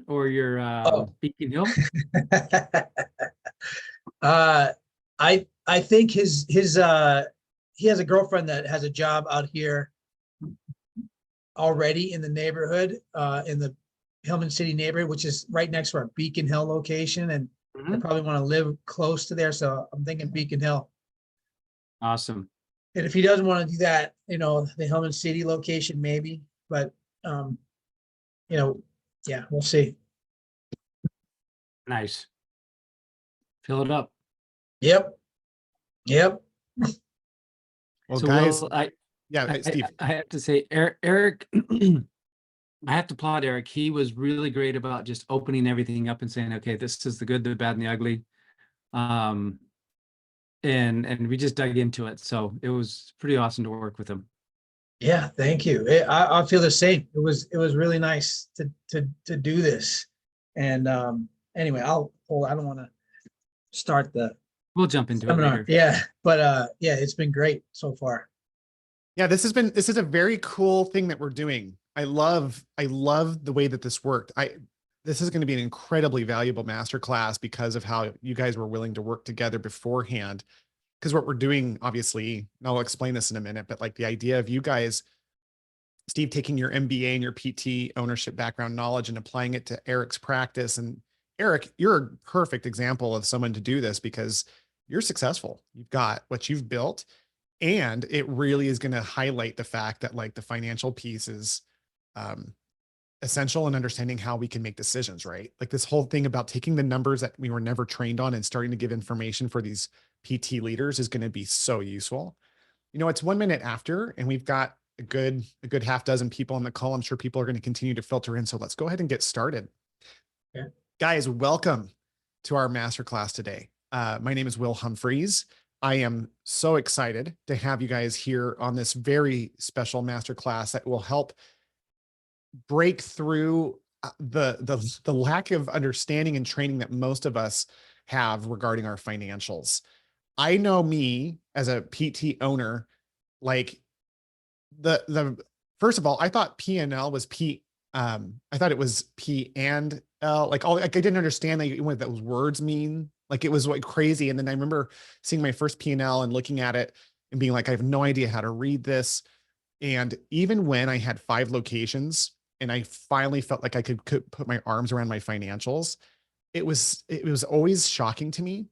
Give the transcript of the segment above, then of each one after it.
or your Oh, Beacon Hill? uh, I think his he has a girlfriend that has a job out here already in the neighborhood, in the Hillman City neighborhood, which is right next to our Beacon Hill location, and I Mhm. probably want to live close to there, so I'm thinking Beacon Hill. Awesome. And if he doesn't want to do that, the Hillman City location maybe, but um, you know, yeah, we'll see. Nice. Fill it up. Yep, yep. Well, So guys, Will, I yeah, I, I Steve. I have to say, Eric, I have to applaud Eric. He was really great about just opening everything up and saying, okay, this is the good, the bad, and the ugly. Um, and we just dug into it. So it was pretty awesome to work with him. Yeah, thank you. I feel the same. It was really nice to do this. And anyway, I don't want to start the We'll jump into it seminar. later. Yeah, but yeah, it's been great so far. Yeah, this is a very cool thing that we're doing. I love the way that this worked. This is going to be an incredibly valuable masterclass because of how you guys were willing to work together beforehand. Because what we're doing, obviously, and I'll explain this in a minute, but like the idea of you guys, Steve, taking your MBA and your PT ownership background knowledge and applying it to Eric's practice. And Eric, you're a perfect example of someone to do this because you're successful. You've got what you've built, and it really is going to highlight the fact that like the financial piece is um, essential in understanding how we can make decisions, right? Like this whole thing about taking the numbers that we were never trained on and starting to give information for these PT leaders is going to be so useful. It's 1 minute after, and we've got a good half dozen people on the call. I'm sure people are going to continue to filter in. So let's go ahead and get started. Yeah. Guys, welcome to our masterclass today. My name is Will Humphreys. I am so excited to have you guys here on this very special masterclass that will help break through the lack of understanding and training that most of us have regarding our financials. I know me as a PT owner, like the first of all, I thought P and L was P. I thought it was P and L. Like I didn't understand like what those words mean. Like it was like crazy. And then I remember seeing my first P and L and looking at it and being like, I have no idea how to read this. And even when I had 5 locations and I finally felt like I could put my arms around my financials, it was always shocking to me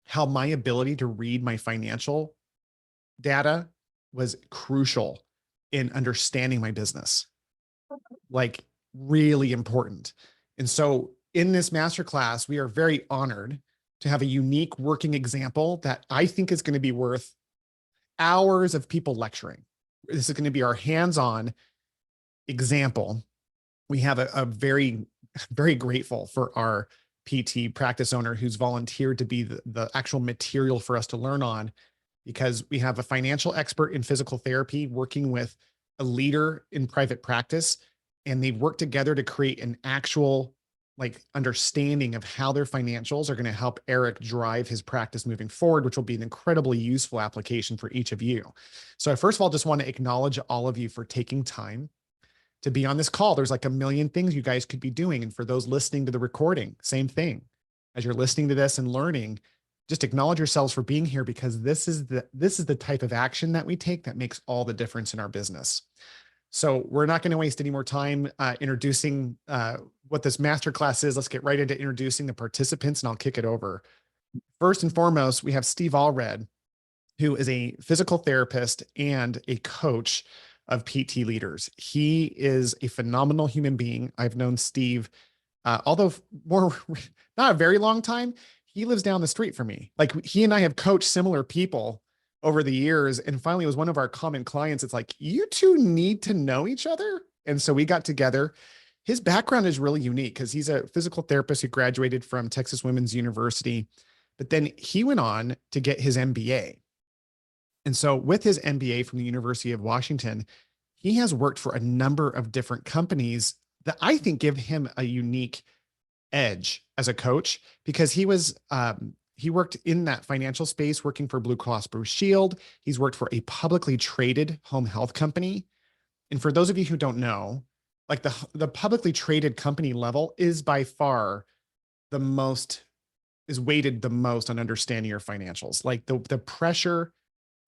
how my ability to read my financial data was crucial in understanding my business, like really important. And so in this masterclass, we are very honored to have a unique working example that I think is going to be worth hours of people lecturing. This is going to be our hands-on example. We have a very, very grateful for our PT practice owner who's volunteered to be the actual material for us to learn on, because we have a financial expert in physical therapy working with a leader in private practice, and they've worked together to create an actual like understanding of how their financials are going to help Eric drive his practice moving forward, which will be an incredibly useful application for each of you. So I first of all just want to acknowledge all of you for taking time to be on this call. There's like a million things you guys could be doing. And for those listening to the recording, same thing. As you're listening to this and learning, just acknowledge yourselves for being here, because this is the type of action that we take that makes all the difference in our business. So we're not going to waste any more time introducing what this masterclass is. Let's get right into introducing the participants, and I'll kick it over. First and foremost, we have Steve Allred, who is a physical therapist and a coach of PT leaders. He is a phenomenal human being. I've known Steve, although more not a very long time. He lives down the street from me. Like he and I have coached similar people over the years. And finally, it was one of our common clients. It's like, you two need to know each other. And so we got together. His background is really unique because he's a physical therapist who graduated from Texas Women's University, but then he went on to get his MBA. And so with his MBA from the University of Washington, he has worked for a number of different companies that I think give him a unique edge as a coach, because he worked in that financial space, working for Blue Cross Blue Shield. He's worked for a publicly traded home health company. And for those of you who don't know, like the publicly traded company level is by far the most, is weighted the most on understanding your financials. Like the pressure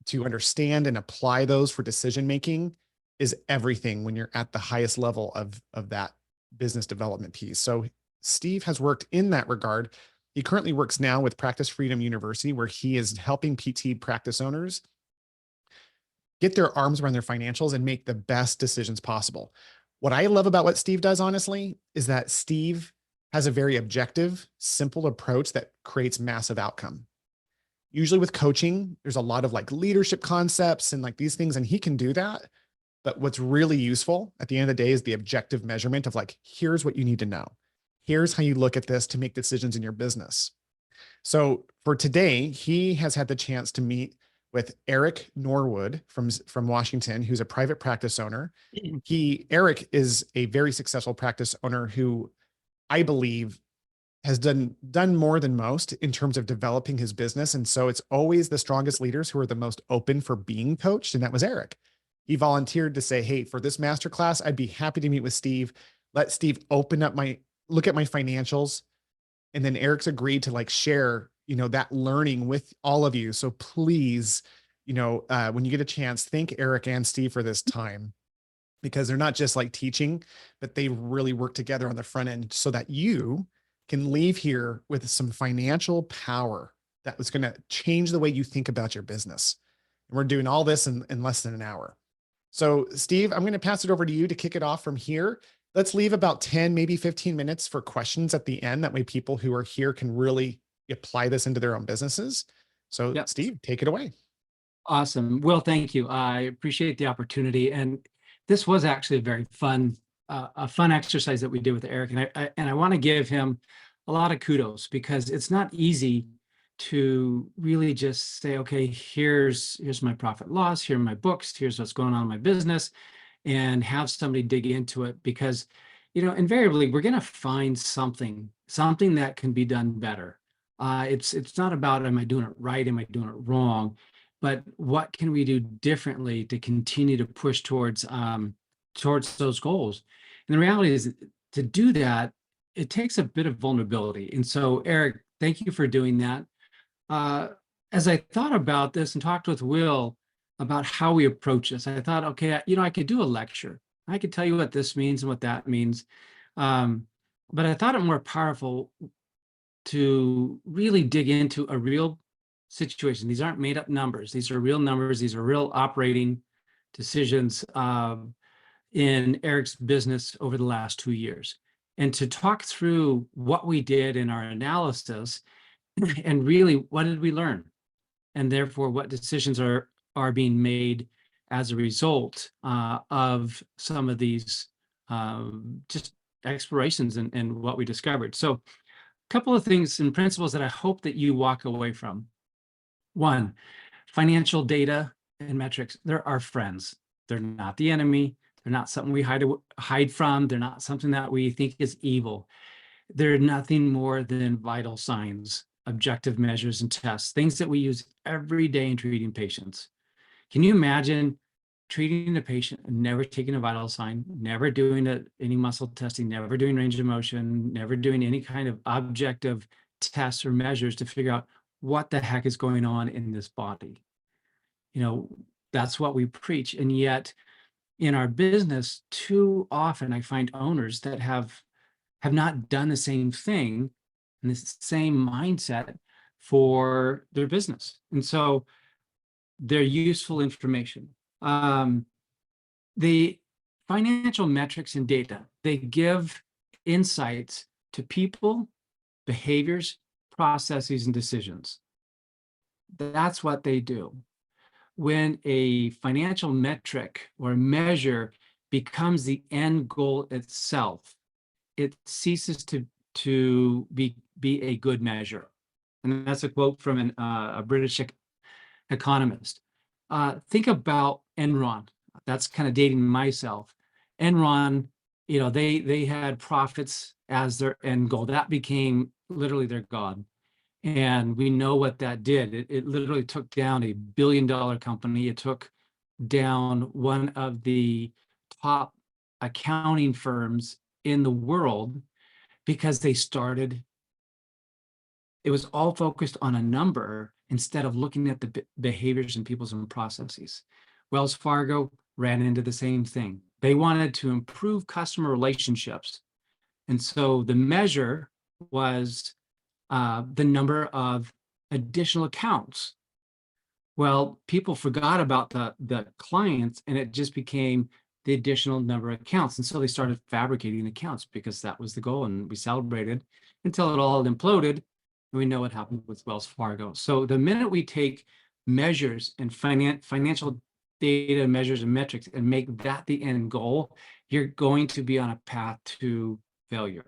to understand and apply those for decision making is everything when you're at the highest level of that business development piece. So Steve has worked in that regard. He currently works now with Practice Freedom University, where he is helping PT practice owners get their arms around their financials and make the best decisions possible. What I love about what Steve does, honestly, is that Steve has a very objective, simple approach that creates massive outcome. Usually with coaching, there's a lot of like leadership concepts and like these things, and he can do that. But what's really useful at the end of the day is the objective measurement of like, here's what you need to know. Here's how you look at this to make decisions in your business. So for today, he has had the chance to meet with Eric Norwood from Washington, who's a private practice owner. Eric is a very successful practice owner who I believe has done more than most in terms of developing his business. And so it's always the strongest leaders who are the most open for being coached. And that was Eric. He volunteered to say, hey, for this masterclass, I'd be happy to meet with Steve. Let Steve look at my financials. And then Eric's agreed to like share, that learning with all of you. So please, when you get a chance, thank Eric and Steve for this time, because they're not just like teaching, but they really work together on the front end so that you can leave here with some financial power that was going to change the way you think about your business. And we're doing all this in less than an hour. So Steve, I'm going to pass it over to you to kick it off from here. Let's leave about 10, maybe 15 minutes for questions at the end. That way people who are here can really apply this into their own businesses. So Yep. Steve, take it away. Awesome. Well, thank you. I appreciate the opportunity. And this was actually a very fun exercise that we did with Eric. And I want to give him a lot of kudos, because it's not easy to really just say, okay, here's my profit loss, here are my books, here's what's going on in my business, and have somebody dig into it, because, invariably we're going to find something that can be done better. It's not about, am I doing it right? Am I doing it wrong? But what can we do differently to continue to push towards those goals? And the reality is, to do that, it takes a bit of vulnerability. And so, Eric, thank you for doing that. As I thought about this and talked with Will about how we approach this, I thought, okay, I could do a lecture. I could tell you what this means and what that means. But I thought it more powerful to really dig into a real situation. These aren't made up numbers. These are real numbers. These are real operating decisions in Eric's business over the last 2 years. And to talk through what we did in our analysis and really what did we learn? And therefore what decisions are being made as a result of some of these just explorations and what we discovered. So a couple of things and principles that I hope that you walk away from. One, financial data and metrics, they're our friends. They're not the enemy. They're not something we hide from. They're not something that we think is evil. They're nothing more than vital signs, objective measures and tests, things that we use every day in treating patients. Can you imagine treating a patient and never taking a vital sign, never doing any muscle testing, never doing range of motion, never doing any kind of objective tests or measures to figure out what the heck is going on in this body? That's what we preach. And yet in our business, too often I find owners that have not done the same thing and the same mindset for their business. And so they're useful information. The financial metrics and data, they give insights to people, behaviors, processes, and decisions. That's what they do. When a financial metric or measure becomes the end goal itself, it ceases to be a good measure. And that's a quote from a British economist. Think about Enron. That's kind of dating myself. Enron, they had profits as their end goal. That became literally their god. And we know what that did. It literally took down a billion-dollar company. It took down one of the top accounting firms in the world because they started, it was all focused on a number instead of looking at the behaviors and people's and processes. Wells Fargo ran into the same thing. They wanted to improve customer relationships. And so the measure was the number of additional accounts. Well, people forgot about the clients, and it just became the additional number of accounts. And so they started fabricating accounts because that was the goal. And we celebrated until it all imploded. And we know what happened with Wells Fargo. So the minute we take measures and financial data measures and metrics and make that the end goal, you're going to be on a path to failure.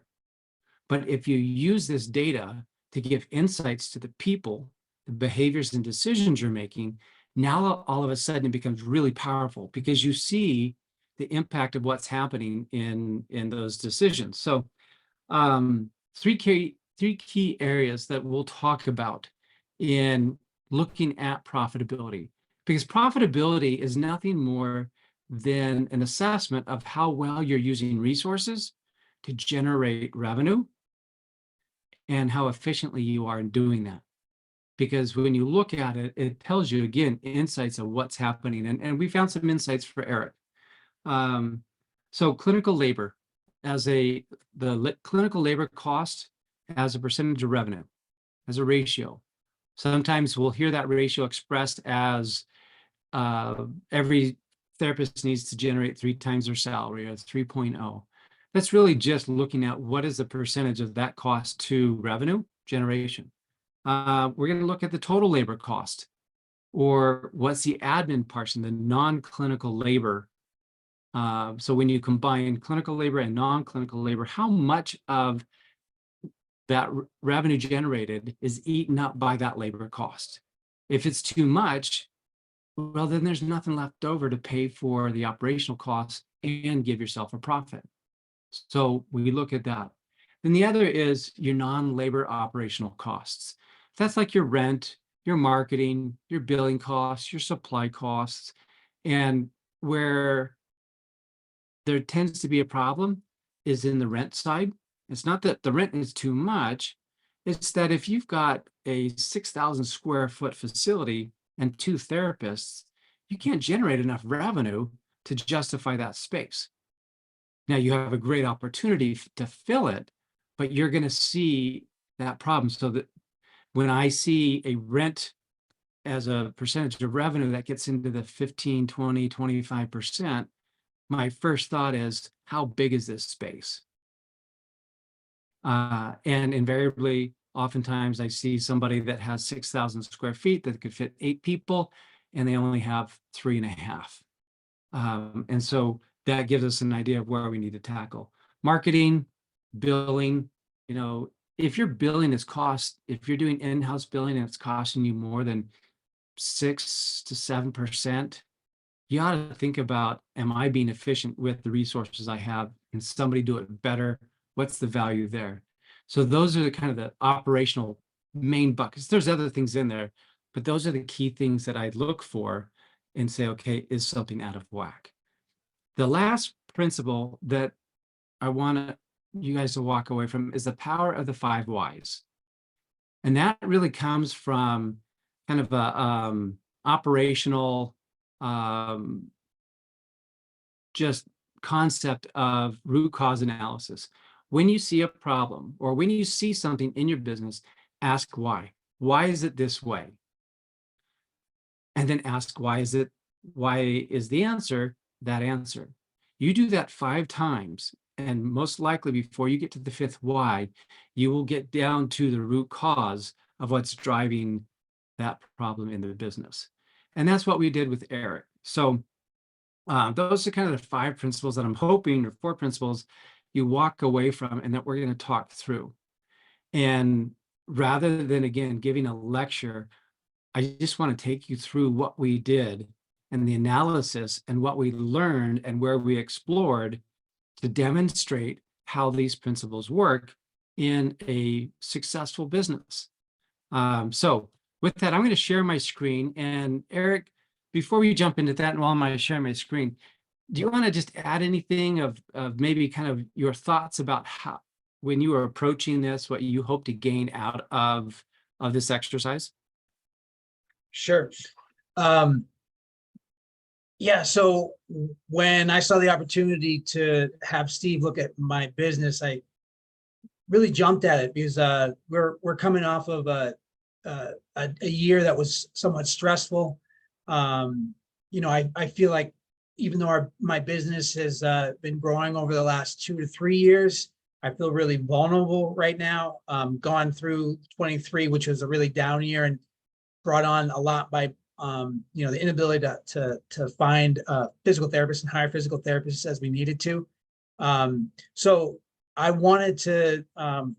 But if you use this data to give insights to the people, the behaviors and decisions you're making, now all of a sudden it becomes really powerful because you see the impact of what's happening in those decisions. So three key areas that we'll talk about in looking at profitability, because profitability is nothing more than an assessment of how well you're using resources to generate revenue and how efficiently you are in doing that. Because when you look at it, it tells you, again, insights of what's happening. And we found some insights for Eric. So clinical labor clinical labor cost as a percentage of revenue, as a ratio. Sometimes we'll hear that ratio expressed as every therapist needs to generate 3 times their salary, or 3.0. That's really just looking at what is the percentage of that cost to revenue generation. We're going to look at the total labor cost, or what's the admin portion, the non-clinical labor. So when you combine clinical labor and non-clinical labor, how much of that revenue generated is eaten up by that labor cost? If it's too much, well, then there's nothing left over to pay for the operational costs and give yourself a profit. So we look at that. Then the other is your non-labor operational costs. That's like your rent, your marketing, your billing costs, your supply costs. And where there tends to be a problem is in the rent side. It's not that the rent is too much. It's that if you've got a 6,000 square foot facility and 2 therapists, you can't generate enough revenue to justify that space. Now you have a great opportunity to fill it, but you're going to see that problem. So that when I see a rent as a percentage of revenue that gets into the 15, 20, 25%, my first thought is, how big is this space? And invariably, oftentimes I see somebody that has 6,000 square feet that could fit 8 people, and they only have 3.5. And so that gives us an idea of where we need to tackle. Marketing, billing, if your billing is if you're doing in-house billing and it's costing you more than 6 to 7%, you ought to think about, am I being efficient with the resources I have? Can somebody do it better? What's the value there? So those are the kind of the operational main buckets. There's other things in there, but those are the key things that I look for and say, okay, is something out of whack? The last principle that I want you guys to walk away from is the power of the 5 whys. And that really comes from kind of a operational just concept of root cause analysis. When you see a problem or when you see something in your business, ask why. Why is it this way? And then ask why is the answer that answer? You do that 5 times, and most likely before you get to the 5th why, you will get down to the root cause of what's driving that problem in the business. And that's what we did with Eric. So those are kind of the 5 principles that I'm hoping, or 4 principles, you walk away from and that we're going to talk through. And rather than, again, giving a lecture, I just want to take you through what we did and the analysis and what we learned and where we explored to demonstrate how these principles work in a successful business. So with that, I'm going to share my screen. And Eric, before we jump into that, and while I'm sharing my screen, do you want to just add anything of maybe kind of your thoughts about how, when you were approaching this, what you hope to gain out of this exercise? Sure. Yeah, so when I saw the opportunity to have Steve look at my business, I really jumped at it because we're coming off of a year that was somewhat stressful. I feel like even though my business has been growing over the last 2 to 3 years, I feel really vulnerable right now. Gone through 23, which was a really down year, and brought on a lot by the inability to find physical therapists and hire physical therapists as we needed to. So I wanted to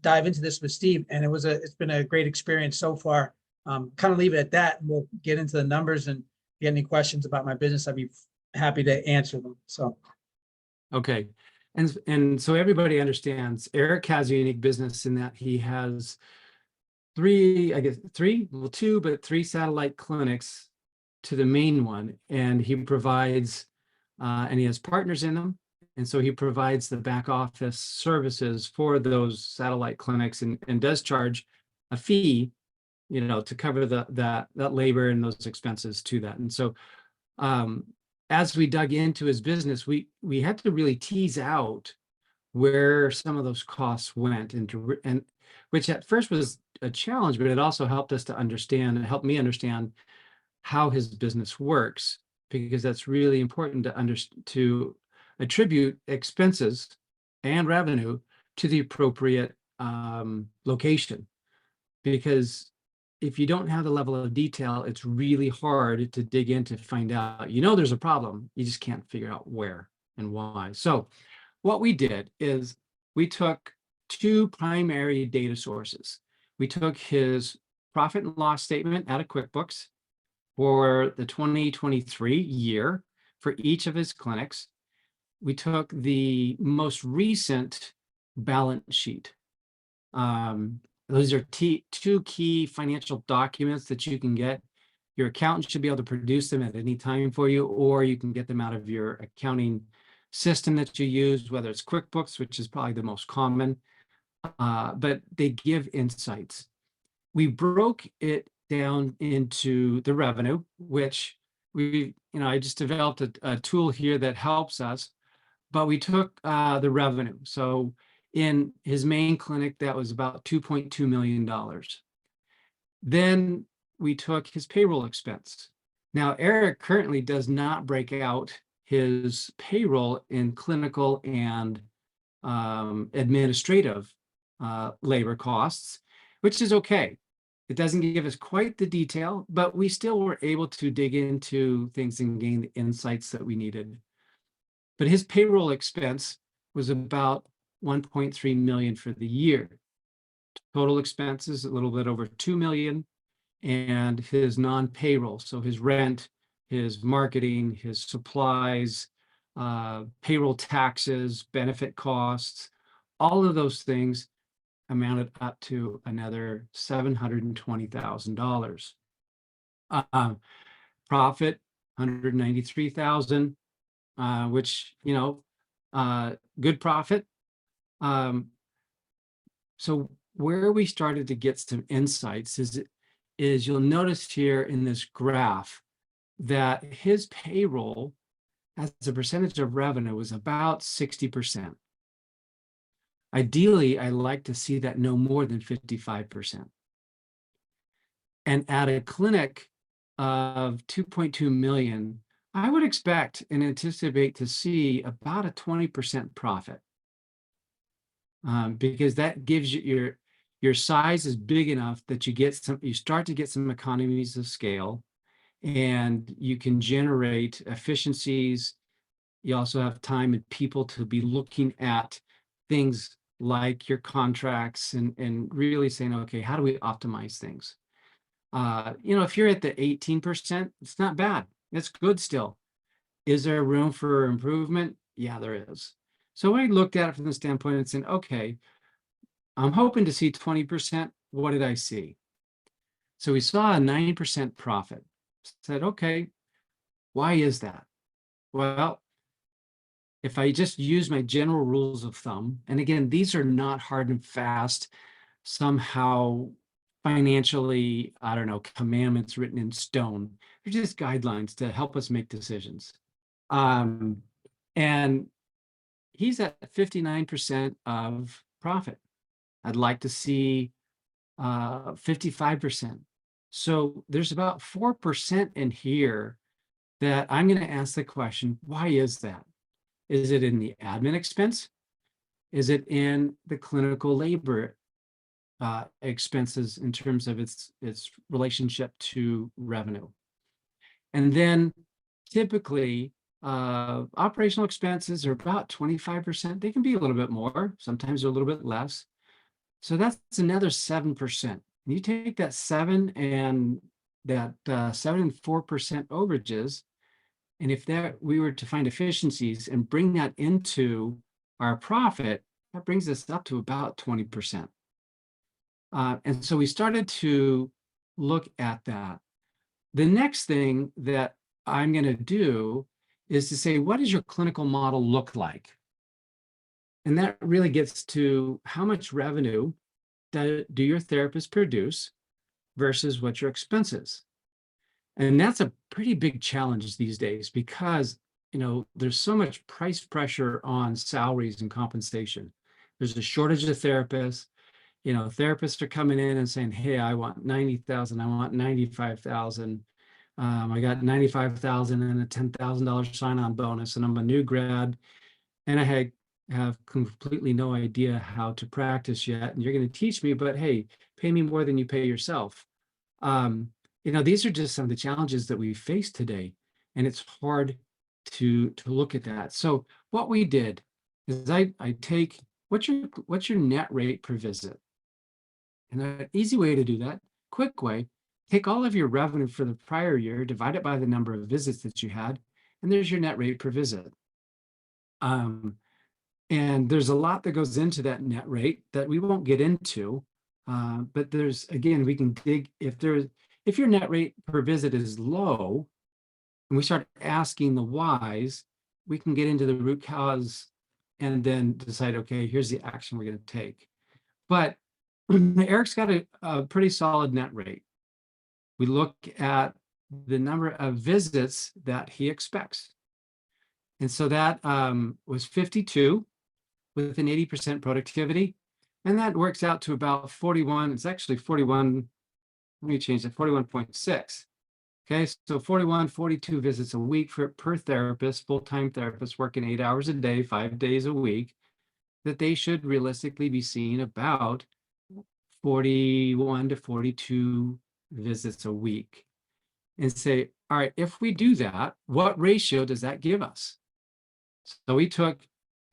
dive into this with Steve, and it's been a great experience so far. Kind of leave it at that, and we'll get into the numbers. And if you have any questions about my business, I'd be happy to answer them. So, Okay. And so everybody understands Eric has a unique business in that he has three, well, two, but three satellite clinics to the main one. And he provides, and he has partners in them. And so he provides the back office services for those satellite clinics and does charge a fee, to cover that labor and those expenses to that. And so as we dug into his business, we had to really tease out where some of those costs went, and which at first was a challenge, but it also helped us to understand, and helped me understand how his business works, because that's really important to attribute expenses and revenue to the appropriate location. Because if you don't have the level of detail, it's really hard to dig in to find out. There's a problem, you just can't figure out where and why. So what we did is we took two primary data sources. We took his profit and loss statement out of QuickBooks for the 2023 year for each of his clinics. We took the most recent balance sheet. Those are two key financial documents that you can get. Your accountant should be able to produce them at any time for you, or you can get them out of your accounting system that you use, whether it's QuickBooks, which is probably the most common, but they give insights. We broke it down into the revenue, which I just developed a tool here that helps us, but we took the revenue. So in his main clinic, that was about $2.2 million. Then we took his payroll expense. Now, Eric currently does not break out his payroll in clinical and administrative labor costs, which is okay. It doesn't give us quite the detail, but we still were able to dig into things and gain the insights that we needed. But his payroll expense was about 1.3 million for the year. Total expenses a little bit over 2 million, and his non-payroll, so his rent, his marketing, his supplies, payroll taxes, benefit costs, all of those things amounted up to another $720,000. Profit, 193,000, which, good profit. So where we started to get some insights is you'll notice here in this graph that his payroll as a percentage of revenue was about 60%. Ideally, I like to see that no more than 55%. And at a clinic of 2.2 million, I would expect and anticipate to see about a 20% profit, because that gives you your size is big enough that you start to get some economies of scale, and you can generate efficiencies. You also have time and people to be looking at things like your contracts and really saying, okay, how do we optimize things? If you're at the 18%, it's not bad. It's good still. Is there room for improvement? Yeah, there is. So I looked at it from the standpoint and said, okay, I'm hoping to see 20%. What did I see? So we saw a 9% profit. Said, okay, why is that? Well, if I just use my general rules of thumb, and again, these are not hard and fast, somehow financially, I don't know, commandments written in stone. They're just guidelines to help us make decisions. And he's at 59% of profit. I'd like to see 55%. So there's about 4% in here that I'm going to ask the question, why is that? Is it in the admin expense? Is it in the clinical labor expenses in terms of its relationship to revenue? And then typically operational expenses are about 25%. They can be a little bit more, sometimes they're a little bit less. So that's another 7%. You take that 7 and 4% overages, and if we were to find efficiencies and bring that into our profit, that brings us up to about 20%. And so we started to look at that. The next thing that I'm going to do is to say, what does your clinical model look like? And that really gets to how much revenue do your therapists produce versus what your expenses. And that's a pretty big challenge these days because, there's so much price pressure on salaries and compensation. There's a shortage of therapists. Therapists are coming in and saying, hey, I want 90,000, I want 95,000. I got 95,000 and a $10,000 sign-on bonus, and I'm a new grad, and I have completely no idea how to practice yet. And you're going to teach me, but hey, pay me more than you pay yourself. These are just some of the challenges that we face today, and it's hard to look at that. So what we did is I take what's your net rate per visit, and an easy way to do that, quick way, take all of your revenue for the prior year, divide it by the number of visits that you had, and there's your net rate per visit. And there's a lot that goes into that net rate that we won't get into, but again, we can dig if your net rate per visit is low, and we start asking the whys, we can get into the root cause and then decide, okay, here's the action we're going to take. But Eric's got a pretty solid net rate. We look at the number of visits that he expects. And so that was 52 with an 80% productivity. And that works out to about 41. It's actually 41. Let me change that, 41.6. Okay, so 42 visits a week per therapist, full-time therapist working 8 hours a day, 5 days a week, that they should realistically be seeing about 41 to 42 visits a week. And say, all right, if we do that, what ratio does that give us? So we took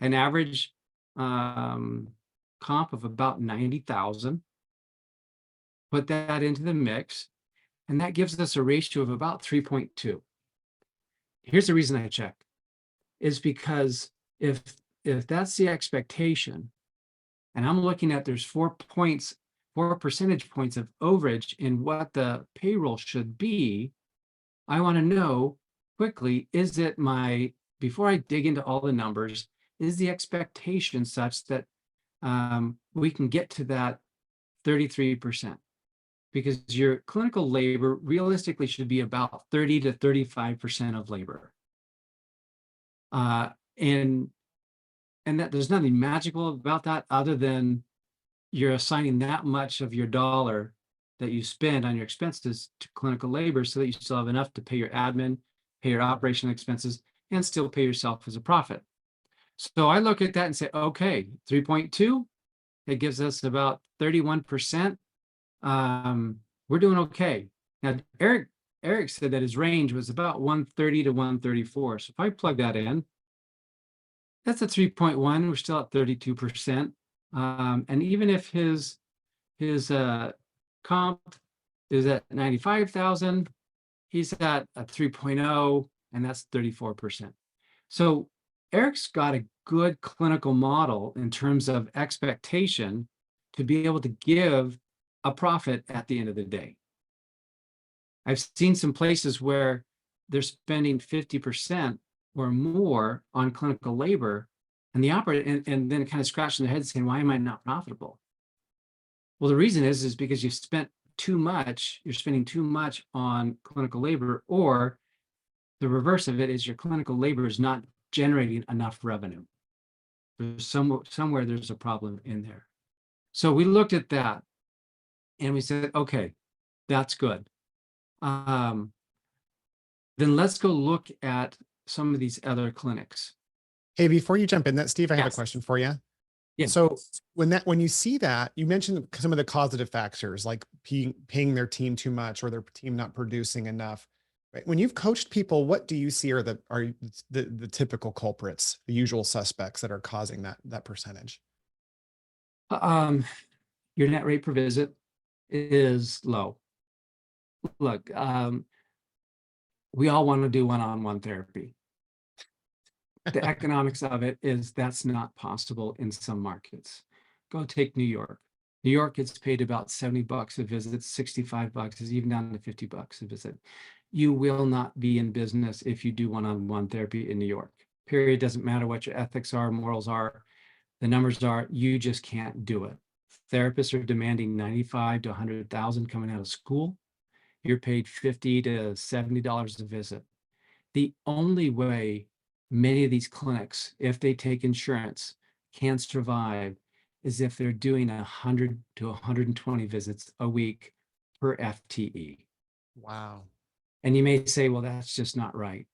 an average comp of about 90,000, put that into the mix, and that gives us a ratio of about 3.2. Here's the reason I check, is because if that's the expectation, and I'm looking at there's 4 percentage points of overage in what the payroll should be, I want to know quickly, before I dig into all the numbers, is the expectation such that we can get to that 33%? Because your clinical labor realistically should be about 30 to 35% of labor. And that there's nothing magical about that other than you're assigning that much of your dollar that you spend on your expenses to clinical labor so that you still have enough to pay your admin, pay your operational expenses, and still pay yourself as a profit. So I look at that and say, okay, 3.2, it gives us about 31%. We're doing okay. Now, Eric said that his range was about 130 to 134. So if I plug that in, that's a 3.1. We're still at 32%. And even if his comp is at 95,000, he's at a 3.0, and that's 34%. So Eric's got a good clinical model in terms of expectation to be able to give a profit at the end of the day. I've seen some places where they're spending 50% or more on clinical labor, and the operator, and then kind of scratching their head saying, why am I not profitable? Well, the reason is because you've spent too much, you're spending too much on clinical labor, or the reverse of it is your clinical labor is not generating enough revenue. There's somewhere there's a problem in there. So we looked at that and we said, okay, that's good. Then let's go look at some of these other clinics. Hey, before you jump in that, Steve, I have a Yes. question for you. Yeah. So when you see that, you mentioned some of the causative factors like paying their team too much or their team not producing enough. Right? When you've coached people, what do you see are the typical culprits, the usual suspects that are causing that percentage? Your net rate per visit is low. Look, we all want to do one-on-one therapy. The economics of it is that's not possible in some markets. Go take New York. New York gets paid about $70 a visit, $65 is even down to $50 a visit. You will not be in business if you do one-on-one therapy in New York. Period. Doesn't matter what your ethics are, morals are, the numbers are, you just can't do it. Therapists are demanding 95 to 100,000 coming out of school. You're paid $50 to $70 a visit. The only way many of these clinics, if they take insurance, can survive is if they're doing 100 to 120 visits a week per FTE. Wow. And you may say, well, that's just not right.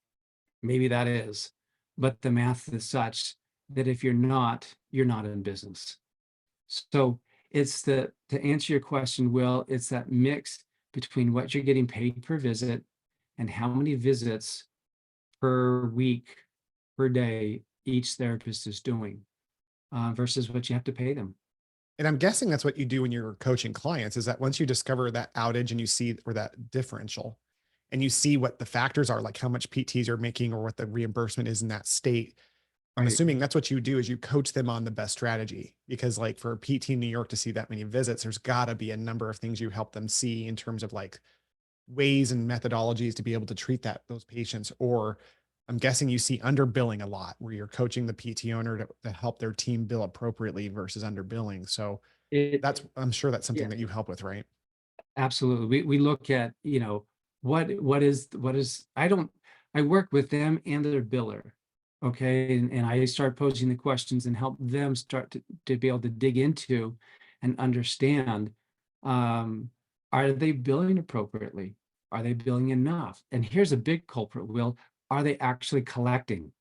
Maybe that is, but the math is such that if you're not in business. So it's to answer your question, Will, it's that mix between what you're getting paid per visit and how many visits per week, per day, each therapist is doing versus what you have to pay them. And I'm guessing that's what you do when you're coaching clients is that once you discover that outage and you see, or that differential, and you see what the factors are, like how much PTs you're making or what the reimbursement is in that state, I'm Right. assuming that's what you do is you coach them on the best strategy, because like for a PT in New York to see that many visits, there's gotta be a number of things you help them see in terms of like ways and methodologies to be able to treat those patients. Or I'm guessing you see underbilling a lot where you're coaching the PT owner to help their team bill appropriately versus underbilling. So I'm sure that's something Yeah. that you help with, right? Absolutely. We look at, what is I work with them and their biller. Okay. And I start posing the questions and help them start to be able to dig into and understand, are they billing appropriately? Are they billing enough? And here's a big culprit, Will. Are they actually collecting?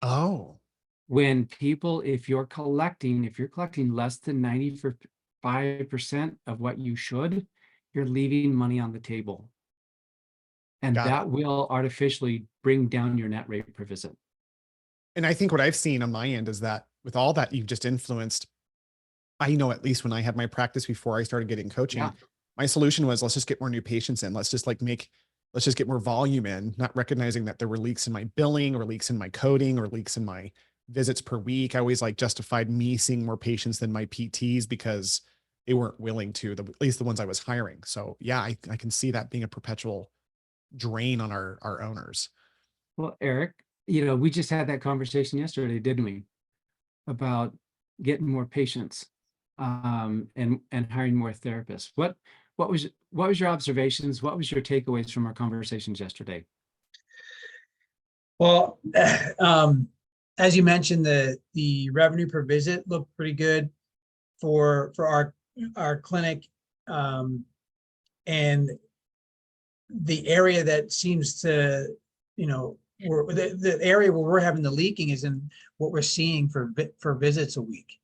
Oh, If you're collecting less than 95% of what you should, you're leaving money on the table. And got it. that will artificially bring down your net rate per visit. And I think what I've seen on my end is that with all that you've just influenced, I know at least when I had my practice before I started getting coaching, Yeah. my solution was let's just get more new patients in. Let's just get more volume in, not recognizing that there were leaks in my billing or leaks in my coding or leaks in my visits per week. I always like justified me seeing more patients than my PTs because they weren't willing to, at least the ones I was hiring. So yeah, I can see that being a perpetual drain on our owners. Well, Eric, we just had that conversation yesterday, didn't we? About getting more patients and hiring more therapists. What was your observations? What was your takeaways from our conversations yesterday? Well, as you mentioned, the revenue per visit looked pretty good for our clinic, and the area that seems to, the area where we're having the leaking is in what we're seeing for visits a week.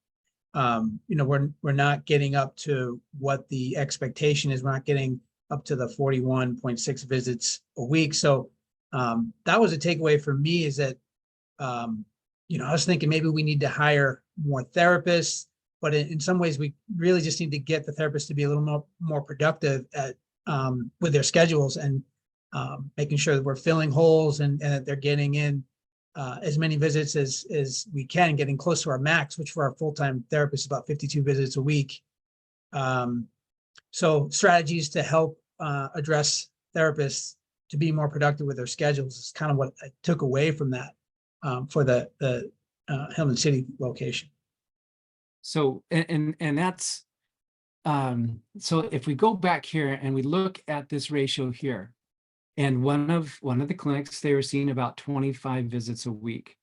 We're not getting up to what the expectation is. We're not getting up to the 41.6 visits a week. So that was a takeaway for me, is that I was thinking maybe we need to hire more therapists, but in some ways we really just need to get the therapists to be a little more productive at with their schedules, and making sure that we're filling holes and that they're getting in as many visits as we can, getting close to our max, which for our full-time therapists is about 52 visits a week. So strategies to help address therapists to be more productive with their schedules is kind of what I took away from that for the Hillman City location. So, and that's, so if we go back here and we look at this ratio here, and one of the clinics, they were seeing about 25 visits a week.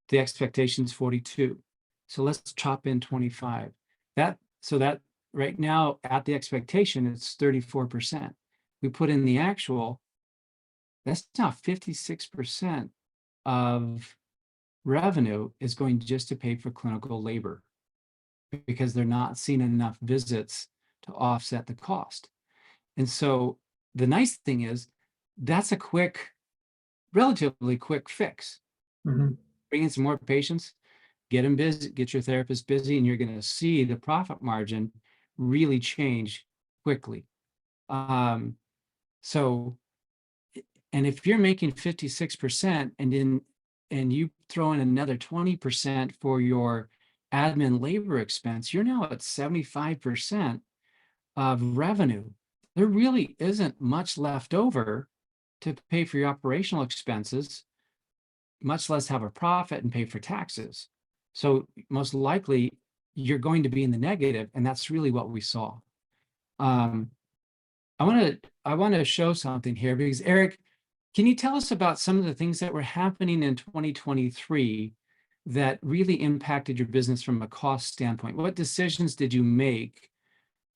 The expectation is 42. So let's chop in 25. So that right now at the expectation, it's 34%. We put in the actual, that's now 56% of revenue is going just to pay for clinical labor, because they're not seeing enough visits to offset the cost. And so the nice thing is that's a relatively quick fix. Mhm. Bring in some more patients, get them busy, get your therapist busy, and you're going to see the profit margin really change quickly. So, and if you're making 56% and you throw in another 20% for your admin labor expense, you're now at 75% of revenue. There really isn't much left over to pay for your operational expenses, much less have a profit and pay for taxes. So most likely you're going to be in the negative, and that's really what we saw. I want to show something here, because Eric, can you tell us about some of the things that were happening in 2023 that really impacted your business from a cost standpoint? What decisions did you make?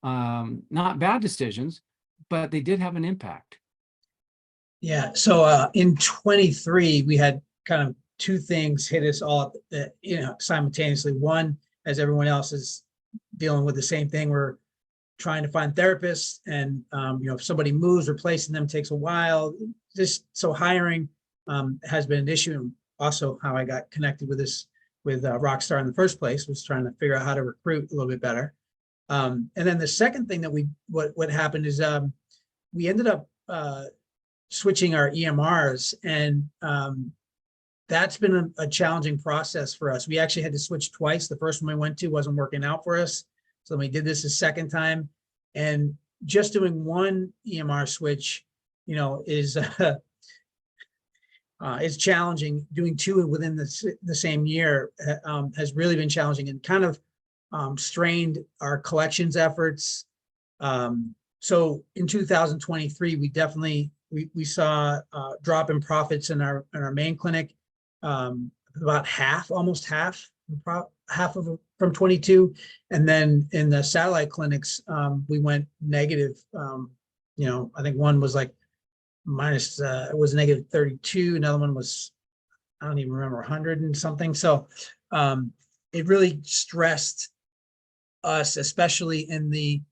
Not bad decisions, but they did have an impact. Yeah. So in 23, we had kind of two things hit us all, simultaneously. One, as everyone else is dealing with the same thing, we're trying to find therapists, and if somebody moves, replacing them takes a while. So hiring has been an issue. And also, how I got connected with Rockstar in the first place was trying to figure out how to recruit a little bit better. And then the second thing that what happened is we ended up switching our EMRs, and that's been a challenging process for us. We actually had to switch twice. The first one we went to wasn't working out for us, so we did this a second time. And just doing one EMR switch, is challenging. Doing two within the same year has really been challenging, and kind of strained our collections efforts. So in 2023, we definitely we saw a drop in profits in our main clinic, about almost half from 22, and then in the satellite clinics, we went negative. I think one was like minus, it was negative 32. Another one was, I don't even remember, 100 and something. So it really stressed us, especially in the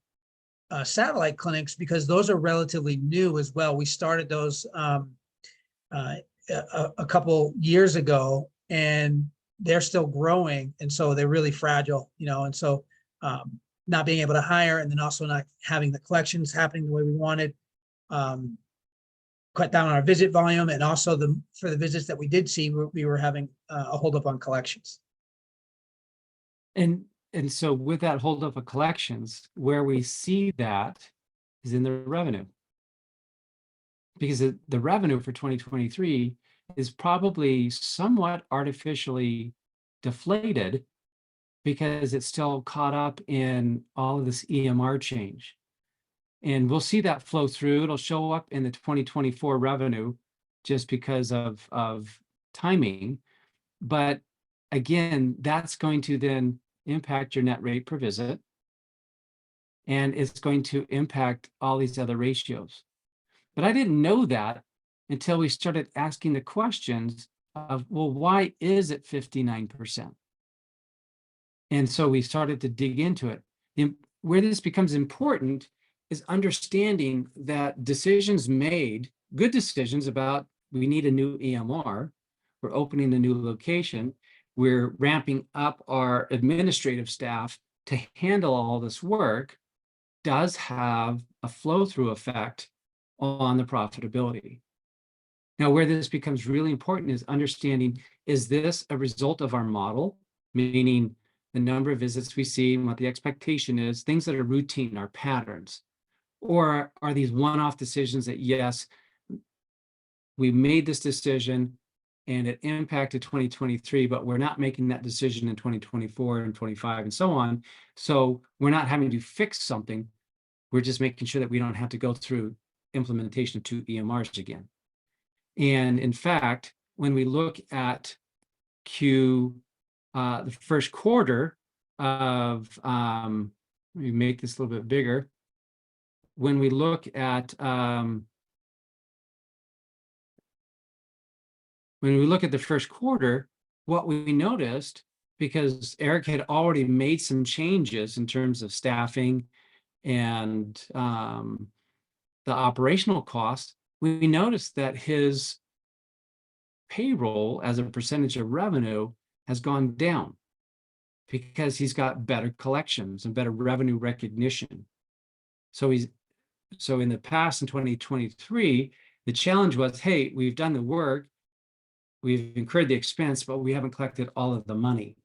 satellite clinics, because those are relatively new as well. We started those a couple years ago, and they're still growing, and so they're really fragile, and so not being able to hire, and then also not having the collections happening the way we wanted, cut down on our visit volume, and also for the visits that we did see, we were having a holdup on collections. And so with that holdup of collections, where we see that is in the revenue, because the revenue for 2023 is probably somewhat artificially deflated, because it's still caught up in all of this EMR change. And we'll see that flow through. It'll show up in the 2024 revenue just because of timing. But again, that's going to then impact your net rate per visit, and it's going to impact all these other ratios. But I didn't know that until we started asking the questions of, well, why is it 59%? And so we started to dig into it. Where this becomes important is understanding that decisions made, good decisions about, we need a new EMR, we're opening a new location, we're ramping up our administrative staff to handle all this work, does have a flow-through effect on the profitability. Now, where this becomes really important is understanding, is this a result of our model, meaning the number of visits we see and what the expectation is, things that are routine, our patterns? Or are these one-off decisions that, yes, we made this decision and it impacted 2023, but we're not making that decision in 2024 and 25 and so on. So we're not having to fix something. We're just making sure that we don't have to go through implementation of 2 EMRs again. And in fact, when we look at the first quarter of, let me make this a little bit bigger. When we look at the first quarter, what we noticed, because Eric had already made some changes in terms of staffing and the operational costs, we noticed that his payroll as a percentage of revenue has gone down because he's got better collections and better revenue recognition. So in the past, in 2023, the challenge was, hey, we've done the work, we've incurred the expense, but we haven't collected all of the money.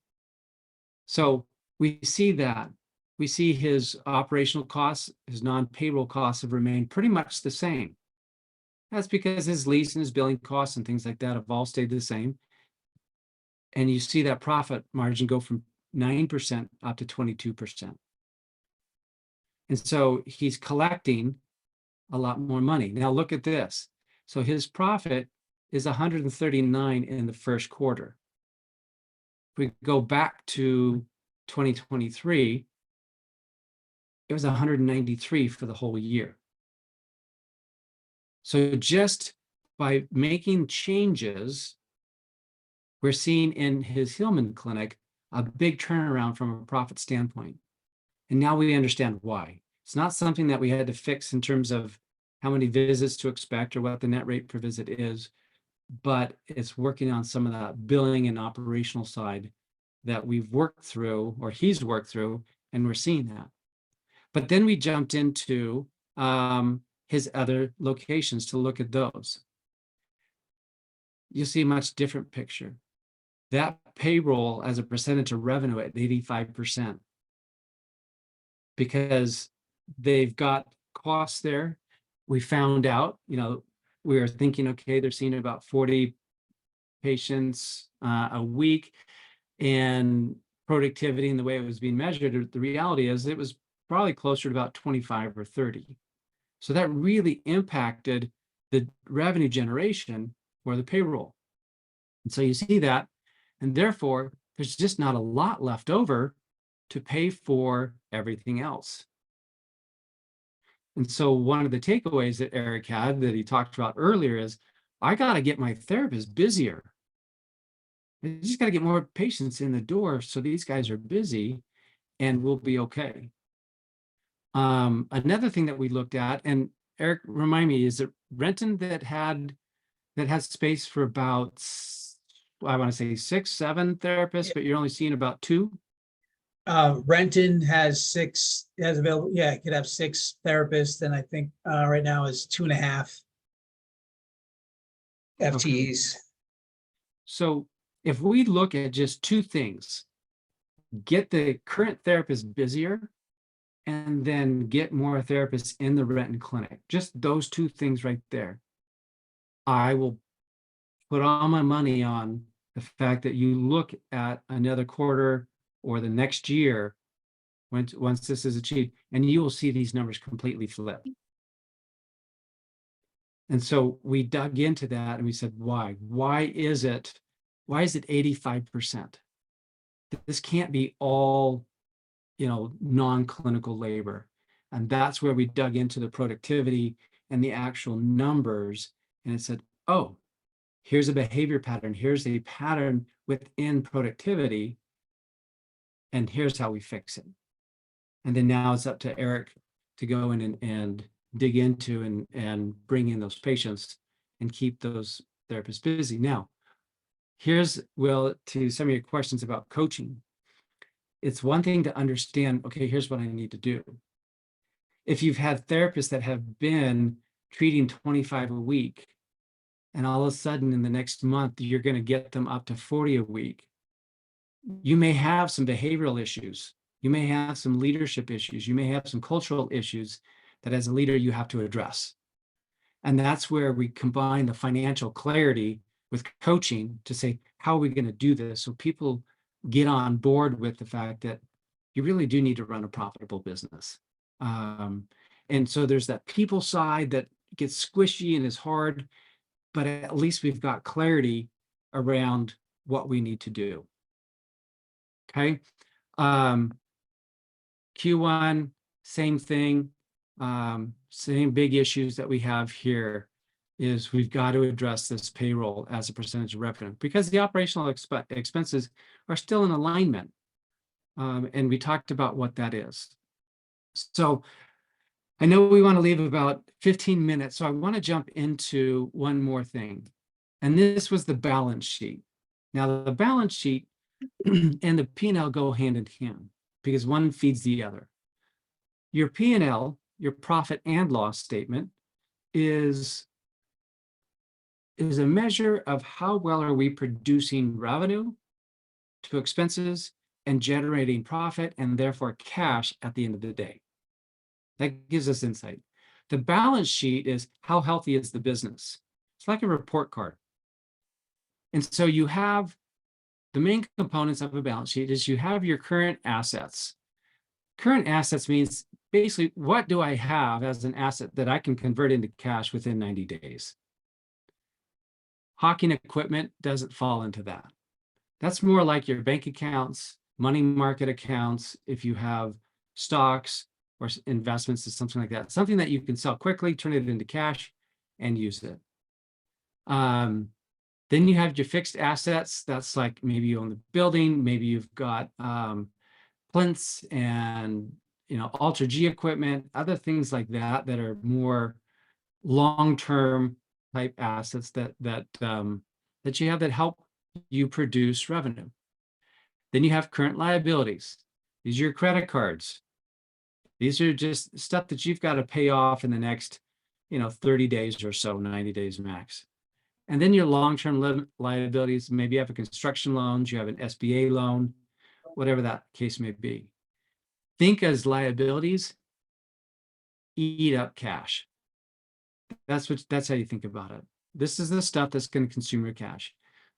So we see that. We see his operational costs, his non-payroll costs have remained pretty much the same. That's because his lease and his billing costs and things like that have all stayed the same. And you see that profit margin go from 9% up to 22%. And so he's collecting a lot more money. Now look at this. So his profit is 139 in the first quarter. If we go back to 2023, it was 193 for the whole year. So just by making changes, we're seeing in his Hillman clinic a big turnaround from a profit standpoint. And now we understand why. It's not something that we had to fix in terms of how many visits to expect or what the net rate per visit is, but it's working on some of that billing and operational side that we've worked through, or he's worked through, and we're seeing that. But then we jumped into his other locations to look at those. You see a much different picture. That payroll as a percentage of revenue at 85%, because they've got costs there. We found out, we were thinking, okay, they're seeing about 40 patients a week, and productivity and the way it was being measured, the reality is it was probably closer to about 25 or 30. So that really impacted the revenue generation for the payroll. And so you see that, and therefore there's just not a lot left over to pay for everything else. And so one of the takeaways that Eric had that he talked about earlier is, I got to get my therapist busier. I just got to get more patients in the door so these guys are busy and we'll be okay. Another thing that we looked at, and Eric, remind me, is it Renton that had space for about, I want to say 6, 7 therapists, but you're only seeing about 2? Renton has 6, has available. Yeah, it could have 6 therapists, and I think right now is 2.5 FTEs. So if we look at just 2 things, get the current therapist busier, and then get more therapists in the Renton clinic, just those 2 things right there, I will put all my money on the fact that you look at another quarter or the next year, once this is achieved, and you will see these numbers completely flip. And so we dug into that and we said, why? Why is it 85%? This can't be all, non-clinical labor. And that's where we dug into the productivity and the actual numbers. And it said, oh, here's a behavior pattern. Here's a pattern within productivity. And here's how we fix it. And then now it's up to Eric to go in and dig into and bring in those patients and keep those therapists busy. Now, here's, Will, to some of your questions about coaching. It's one thing to understand, okay, here's what I need to do. If you've had therapists that have been treating 25 a week, and all of a sudden in the next month, you're going to get them up to 40 a week, you may have some behavioral issues. You may have some leadership issues. You may have some cultural issues that as a leader you have to address. And that's where we combine the financial clarity with coaching to say, how are we going to do this? So people get on board with the fact that you really do need to run a profitable business. And so there's that people side that gets squishy and is hard, but at least we've got clarity around what we need to do. Okay. Q1, same thing. Same big issues that we have here is we've got to address this payroll as a percentage of revenue because the operational expenses are still in alignment. And we talked about what that is. So I know we want to leave about 15 minutes, so I want to jump into one more thing. And this was the balance sheet. Now, the balance sheet and the P&L go hand in hand because one feeds the other. Your P&L, your profit and loss statement, is a measure of how well are we producing revenue to expenses and generating profit and therefore cash at the end of the day. That gives us insight. The balance sheet is how healthy is the business. It's like a report card. And so you have the main components of a balance sheet is you have your current assets. Current assets means basically what do I have as an asset that I can convert into cash within 90 days? Hawking equipment doesn't fall into that. That's more like your bank accounts, money market accounts, if you have stocks or investments or something like that, something that you can sell quickly, turn it into cash and use it. Then you have your fixed assets. That's like maybe you own the building, maybe you've got plinths and Alter G equipment, other things like that that are more long-term type assets that you have that help you produce revenue. Then you have current liabilities. These are your credit cards. These are just stuff that you've got to pay off in the next 30 days or so, 90 days max. And then your long-term liabilities, maybe you have a construction loan, you have an SBA loan, whatever that case may be. Think as liabilities eat up cash. That's how you think about it. This is the stuff that's going to consume your cash,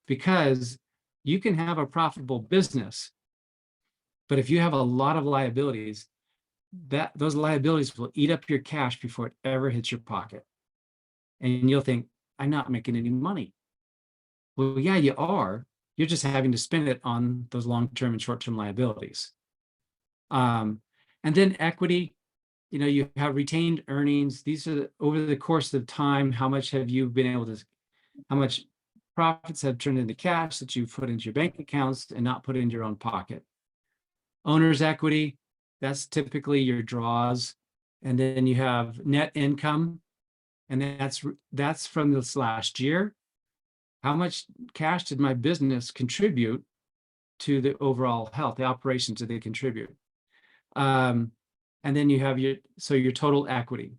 because you can have a profitable business, but if you have a lot of liabilities, those liabilities will eat up your cash before it ever hits your pocket. And you'll think, I'm not making any money. Well, yeah, you are. You're just having to spend it on those long-term and short-term liabilities. And then equity, you have retained earnings. These are over the course of time, how much profits have turned into cash that you've put into your bank accounts and not put into your own pocket. Owner's equity, that's typically your draws. And then you have net income, and that's from this last year. How much cash did my business contribute to the overall health, the operations that they contribute? And then you have your total equity.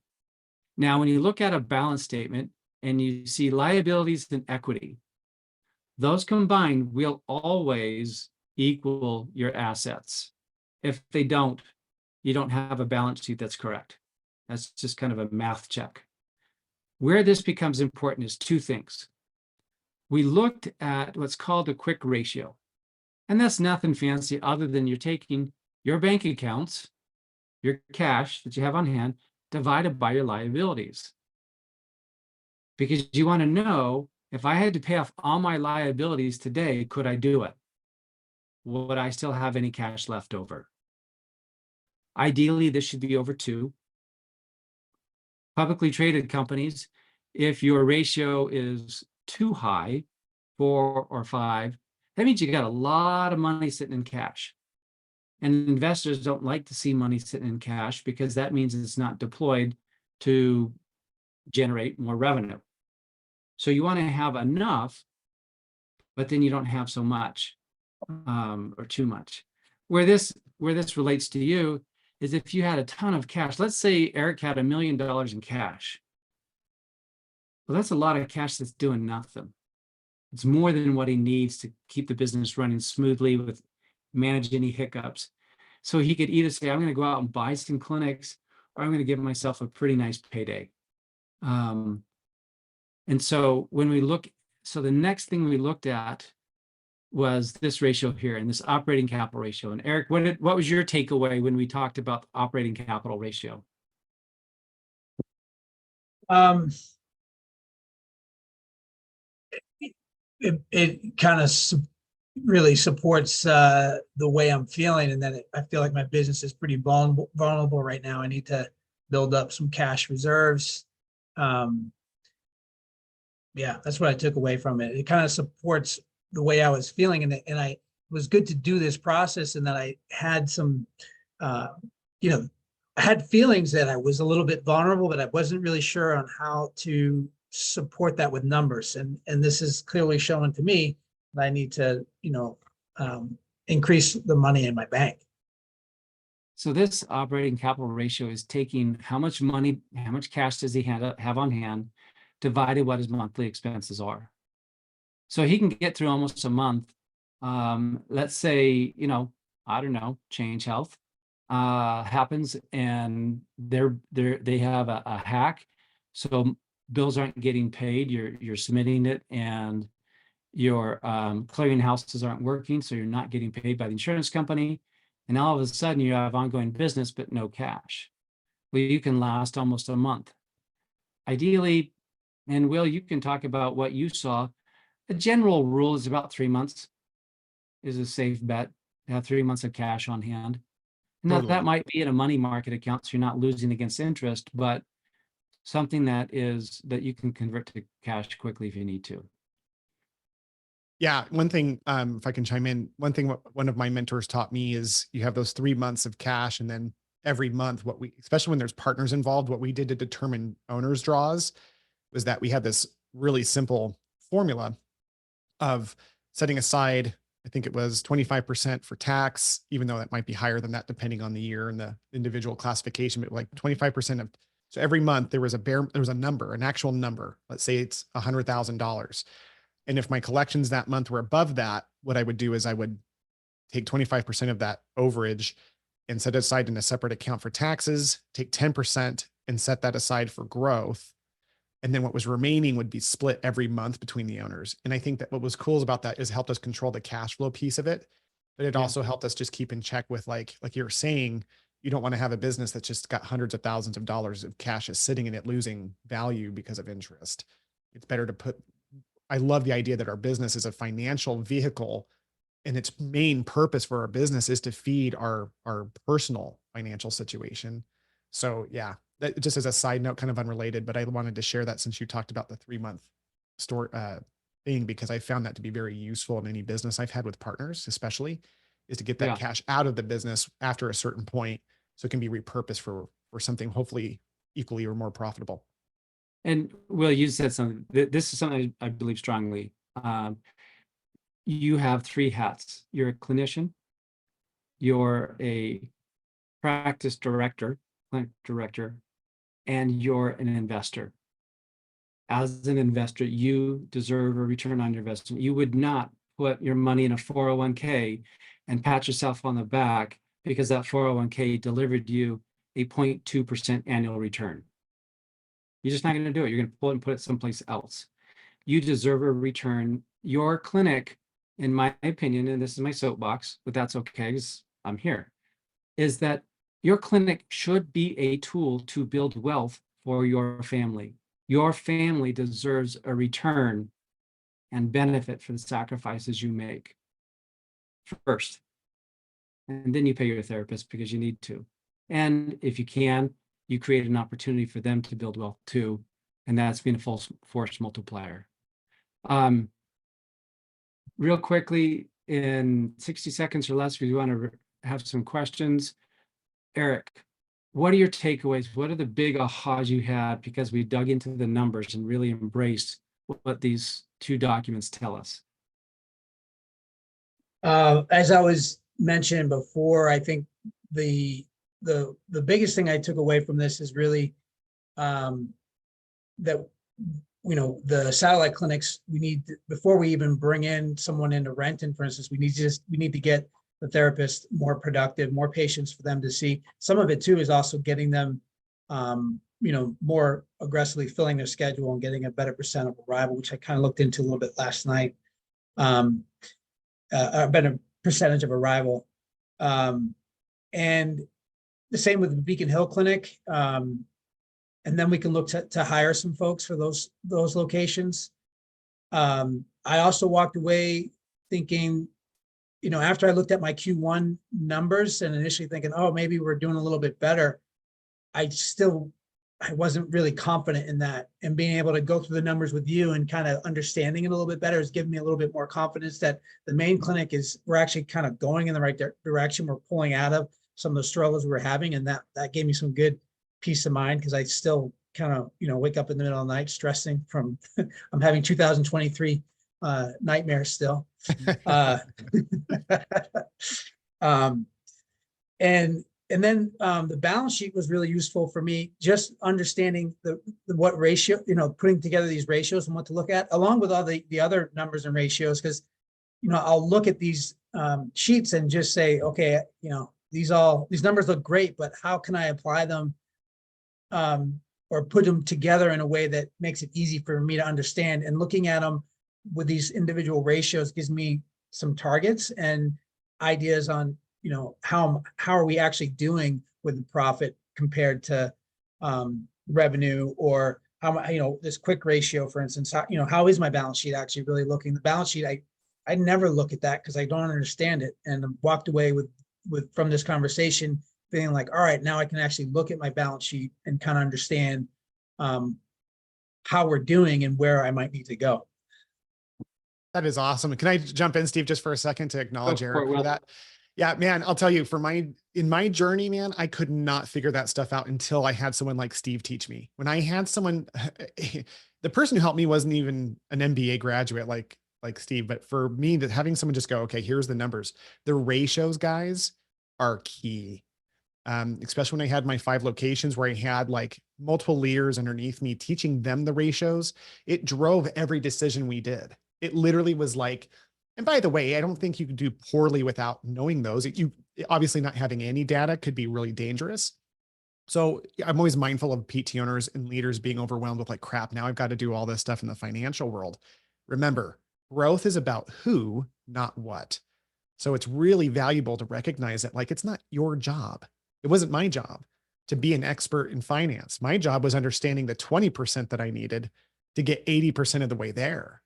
Now, when you look at a balance statement and you see liabilities and equity, those combined will always equal your assets. If they don't, you don't have a balance sheet that's correct. That's just kind of a math check. Where this becomes important is two things. We looked at what's called a quick ratio. And that's nothing fancy other than you're taking your bank accounts, your cash that you have on hand, divided by your liabilities. Because you want to know, if I had to pay off all my liabilities today, could I do it? Would I still have any cash left over? Ideally, this should be over 2. Publicly traded companies, if your ratio is too high, 4 or 5, that means you got a lot of money sitting in cash. And investors don't like to see money sitting in cash because that means it's not deployed to generate more revenue. So you want to have enough, but then you don't have so much or too much. Where this relates to you is if you had a ton of cash. Let's say Eric had $1 million in cash. Well, that's a lot of cash that's doing nothing. It's more than what he needs to keep the business running smoothly with manage any hiccups. So he could either say, I'm going to go out and buy some clinics, or I'm going to give myself a pretty nice payday. And so when we look, so the next thing we looked at was this ratio here and this operating capital ratio. And Eric, what was your takeaway when we talked about the operating capital ratio? It kind of really supports the way I'm feeling, and that I feel like my business is pretty vulnerable right now. I need to build up some cash reserves. Yeah, that's what I took away from it. It kind of supports the way I was feeling, and it was good to do this process, and that I had some, you know, I had feelings that I was a little bit vulnerable, but I wasn't really sure on how to support that with numbers. And this is clearly showing to me that I need to, increase the money in my bank. So this operating capital ratio is taking how much money, how much cash does he have on hand, divided what his monthly expenses are. So he can get through almost a month. Let's say, I don't know, Change Health happens, and they have a hack. So bills aren't getting paid. You're submitting it, and your clearing houses aren't working, so you're not getting paid by the insurance company. And all of a sudden you have ongoing business, but no cash. Well, you can last almost a month. Ideally, and Will, you can talk about what you saw. A general rule is about 3 months is a safe bet to have 3 months of cash on hand. Now, Totally. that might be in a money market account, so you're not losing against interest, but something that you can convert to cash quickly if you need to. Yeah. One thing, if I can chime in, one of my mentors taught me is you have those 3 months of cash, and then every month, especially when there's partners involved, what we did to determine owners draws was that we had this really simple formula of setting aside, I think it was 25% for tax, even though that might be higher than that, depending on the year and the individual classification, but like 25% of, so every month there was a number, an actual number. Let's say it's $100,000. And if my collections that month were above that, what I would do is I would take 25% of that overage and set it aside in a separate account for taxes, take 10% and set that aside for growth. And then what was remaining would be split every month between the owners. And I think that what was cool about that is helped us control the cash flow piece of it, but it also helped us just keep in check with like you were saying, you don't want to have a business that's just got hundreds of thousands of dollars of cash is sitting in it, losing value because of interest. It's better to I love the idea that our business is a financial vehicle, and its main purpose for our business is to feed our personal financial situation. So yeah, that just as a side note, kind of unrelated, but I wanted to share that since you talked about the 3-month store thing, because I found that to be very useful in any business I've had with partners, especially, is to get that cash out of the business after a certain point, so it can be repurposed for something hopefully equally or more profitable. And Will, you said something. This is something I believe strongly. You have 3 hats. You're a clinician, you're a practice director, clinic director, and you're an investor. As an investor, you deserve a return on your investment. You would not put your money in a 401k and pat yourself on the back because that 401k delivered you a 0.2% annual return. You're just not going to do it. You're going to pull it and put it someplace else. You deserve a return. Your clinic, in my opinion, and this is my soapbox, but that's okay because I'm here, is that your clinic should be a tool to build wealth for your family. Your family deserves a return and benefit for the sacrifices you make first. And then you pay your therapist because you need to. And if you can, you create an opportunity for them to build wealth too. And that's been a force multiplier. Real quickly, in 60 seconds or less, if you want to have some questions. Eric, what are your takeaways? What are the big ahas you had because we dug into the numbers and really embraced what these 2 documents tell us? As I was mentioning before, I think the biggest thing I took away from this is really that the satellite clinics, we need, before we even bring in someone into Renton, for instance, we need to get the therapist more productive, more patients for them to see. Some of it too is also getting them more aggressively filling their schedule and getting a better percent of arrival, which I kind of looked into a little bit last night. A better percentage of arrival. And the same with the Beacon Hill Clinic. And then we can look to hire some folks for those locations. I also walked away thinking, after I looked at my Q1 numbers and initially thinking, oh, maybe we're doing a little bit better, I wasn't really confident in that. And being able to go through the numbers with you and kind of understanding it a little bit better has given me a little bit more confidence that the main clinic we're actually kind of going in the right direction. We're pulling out of some of the struggles we were having. And that gave me some good peace of mind, because I still kind of, wake up in the middle of the night stressing from, I'm having 2023 nightmares still. And then the balance sheet was really useful for me, just understanding what ratio, putting together these ratios and what to look at, along with all the other numbers and ratios. Because, I'll look at these sheets and just say, okay, these numbers look great, but how can I apply them or put them together in a way that makes it easy for me to understand? And looking at them with these individual ratios gives me some targets and ideas on, how are we actually doing with the profit compared to revenue, or how, this quick ratio, for instance, how is my balance sheet actually really looking? The balance sheet, I never look at that because I don't understand it, and walked away from this conversation feeling like, all right, now I can actually look at my balance sheet and kind of understand how we're doing and where I might need to go. That is awesome. Can I jump in, Steve, just for a second to acknowledge Eric for Will. that? Yeah, man, I'll tell you, in my journey, man, I could not figure that stuff out until I had someone like Steve teach me. When I had someone, the person who helped me wasn't even an MBA graduate like Steve, but for me, that having someone just go, okay, here's the numbers. The ratios, guys, are key. Especially when I had my 5 locations where I had like multiple leaders underneath me teaching them the ratios, it drove every decision we did. It literally was like, and by the way, I don't think you could do poorly without knowing those. Obviously not having any data could be really dangerous. So I'm always mindful of PT owners and leaders being overwhelmed with like, crap, now I've got to do all this stuff in the financial world. Remember, growth is about who, not what. So it's really valuable to recognize that, like, it's not your job. It wasn't my job to be an expert in finance. My job was understanding the 20% that I needed to get 80% of the way there.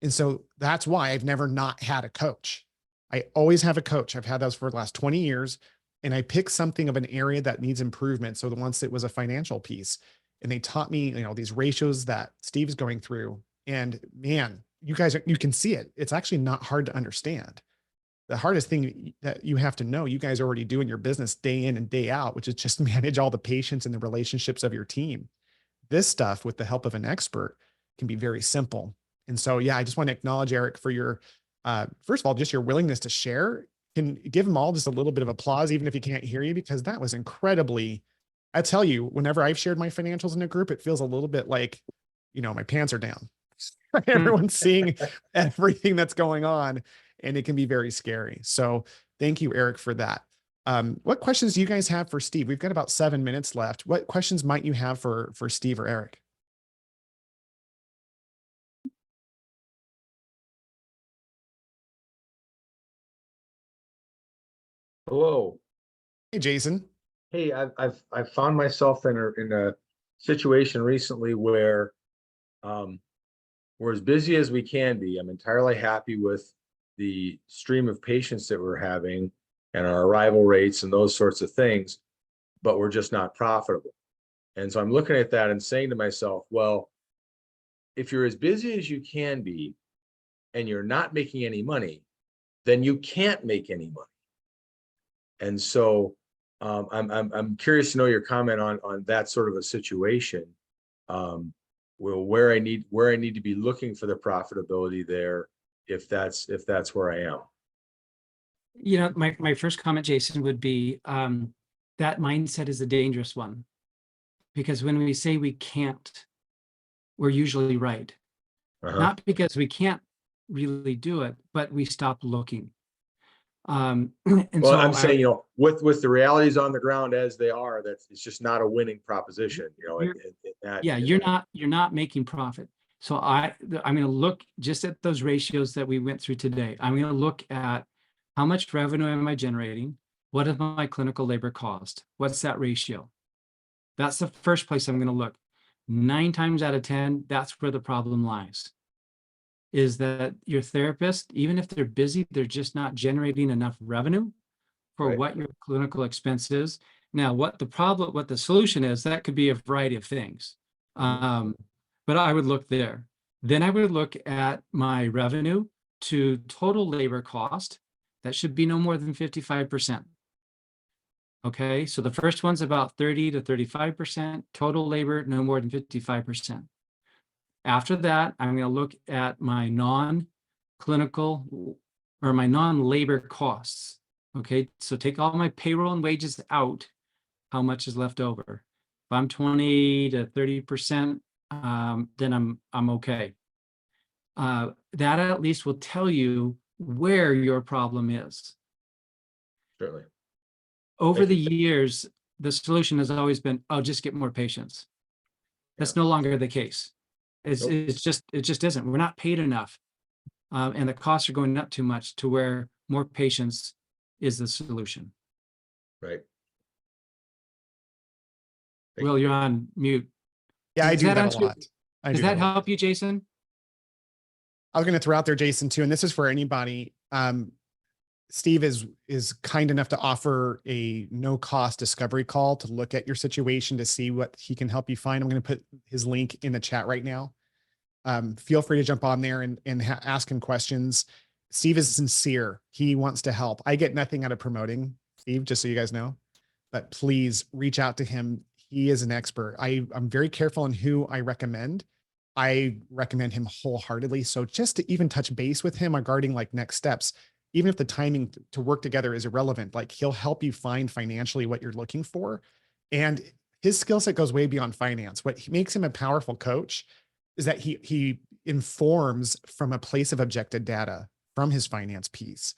And so that's why I've never not had a coach. I always have a coach. I've had those for the last 20 years. And I picked something of an area that needs improvement. So once it was a financial piece, and they taught me, these ratios that Steve's going through. And man, you can see it. It's actually not hard to understand. The hardest thing that you have to know, you guys already do in your business day in and day out, which is just manage all the patients and the relationships of your team. This stuff, with the help of an expert, can be very simple. And so, yeah, I just want to acknowledge Eric for your, first of all, just your willingness to share. Can give them all just a little bit of applause, even if you can't hear you, because that was incredibly, I tell you, whenever I've shared my financials in a group, it feels a little bit like, my pants are down. Everyone's seeing everything that's going on, and it can be very scary. So thank you, Eric, for that. What questions do you guys have for Steve? We've got about 7 minutes left. What questions might you have for Steve or Eric? Hello. Hey, Jason. Hey, I've found myself in a situation recently where we're as busy as we can be. I'm entirely happy with the stream of patients that we're having and our arrival rates and those sorts of things, but we're just not profitable. And so I'm looking at that and saying to myself, well, if you're as busy as you can be and you're not making any money, then you can't make any money. And so I'm curious to know your comment on that sort of a situation. Where I need to be looking for the profitability there, if that's where I am. My first comment, Jason, would be that mindset is a dangerous one, because when we say we can't, we're usually right. Not because we can't really do it, but we stop looking. And Well, so I'm saying, with the realities on the ground as they are, it's just not a winning proposition, you're not making profit. So I'm going to look just at those ratios that we went through today. I'm going to look at how much revenue am I generating? What is my clinical labor cost? What's that ratio? That's the first place I'm going to look. 9 times out of 10, that's where the problem lies. Is that your therapist, even if they're busy, they're just not generating enough revenue for Right. what your clinical expense is. Now, what the solution is, that could be a variety of things. But I would look there. Then I would look at my revenue to total labor cost. That should be no more than 55%. Okay, so the first one's about 30 to 35%, total labor, no more than 55%. After that, I'm going to look at my non-clinical or my non-labor costs. Okay, so take all my payroll and wages out, how much is left over. If I'm 20 to 30%, then I'm okay. That at least will tell you where your problem is. Certainly. Over Thank the you. years, the solution has always been, oh, just get more patients. That's no longer the case. It just isn't. We're not paid enough. And the costs are going up too much to where more patients is the solution. Right. Will, you're on mute. Yeah, I Does do that that a answer- lot. Does that help you, Jason? I was going to throw out there, Jason, too, and this is for anybody. Steve is kind enough to offer a no-cost discovery call to look at your situation to see what he can help you find. I'm going to put his link in the chat right now. Feel free to jump on there and ask him questions. Steve is sincere. He wants to help. I get nothing out of promoting Steve, just so you guys know, but please reach out to him. He is an expert. I'm very careful on who I recommend. I recommend him wholeheartedly. So just to even touch base with him regarding like next steps, even if the timing to work together is irrelevant, like he'll help you find financially what you're looking for. And his skill set goes way beyond finance. What makes him a powerful coach is that he informs from a place of objective data from his finance piece.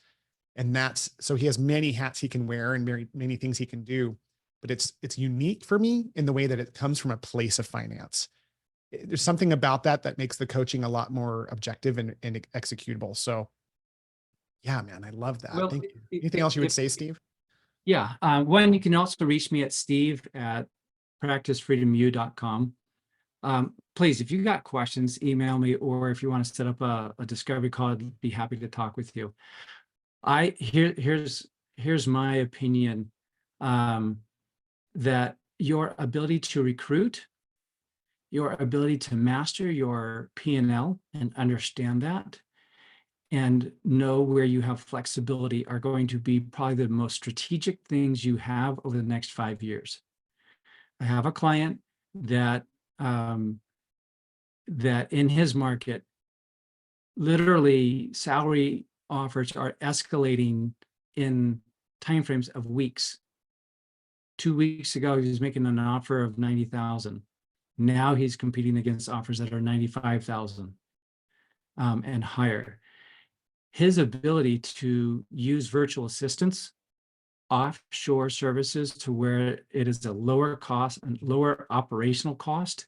And so he has many hats he can wear and many things he can do, but it's unique for me in the way that it comes from a place of finance. There's something about that makes the coaching a lot more objective and executable. So yeah, man, I love that. Well, Thank you. Anything else you would say, Steve? Yeah. One, you can also reach me at steve@practicefreedomu.com. Please, if you got questions, email me, or if you want to set up a discovery call, I'd be happy to talk with you. Here's my opinion, that your ability to recruit, your ability to master your P&L and understand that, and know where you have flexibility are going to be probably the most strategic things you have over the next 5 years. I have a client that that in his market, literally salary offers are escalating in timeframes of weeks. 2 weeks ago, he was making an offer of 90,000. Now he's competing against offers that are 95,000 and higher. His ability to use virtual assistants, offshore services to where it is a lower cost and lower operational cost,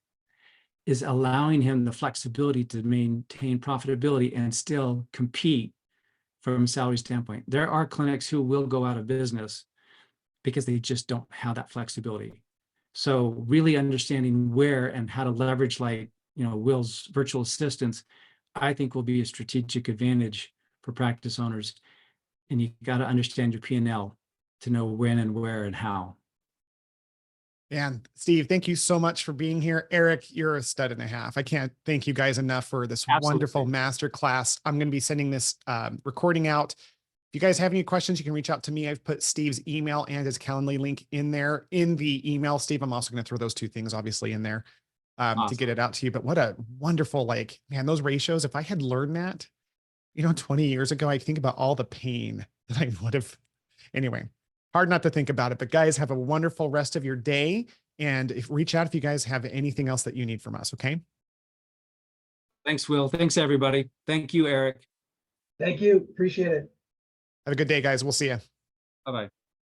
is allowing him the flexibility to maintain profitability and still compete from a salary standpoint. There are clinics who will go out of business because they just don't have that flexibility. So really understanding where and how to leverage, like, Will's virtual assistants, I think will be a strategic advantage for practice owners. And you got to understand your P&L to know when and where and how. And Steve, thank you so much for being here. Eric, you're a stud and a half. I can't thank you guys enough for this wonderful masterclass. I'm going to be sending this recording out. If you guys have any questions, you can reach out to me. I've put Steve's email and his Calendly link in there in the email. Steve, I'm also going to throw those two things obviously in there to get it out to you. But what a wonderful, man, those ratios, if I had learned that, 20 years ago, I think about all the pain that I would have. Anyway, hard not to think about it, but guys, have a wonderful rest of your day. And reach out if you guys have anything else that you need from us. Okay. Thanks, Will. Thanks, everybody. Thank you, Eric. Thank you. Appreciate it. Have a good day, guys. We'll see you. Bye-bye.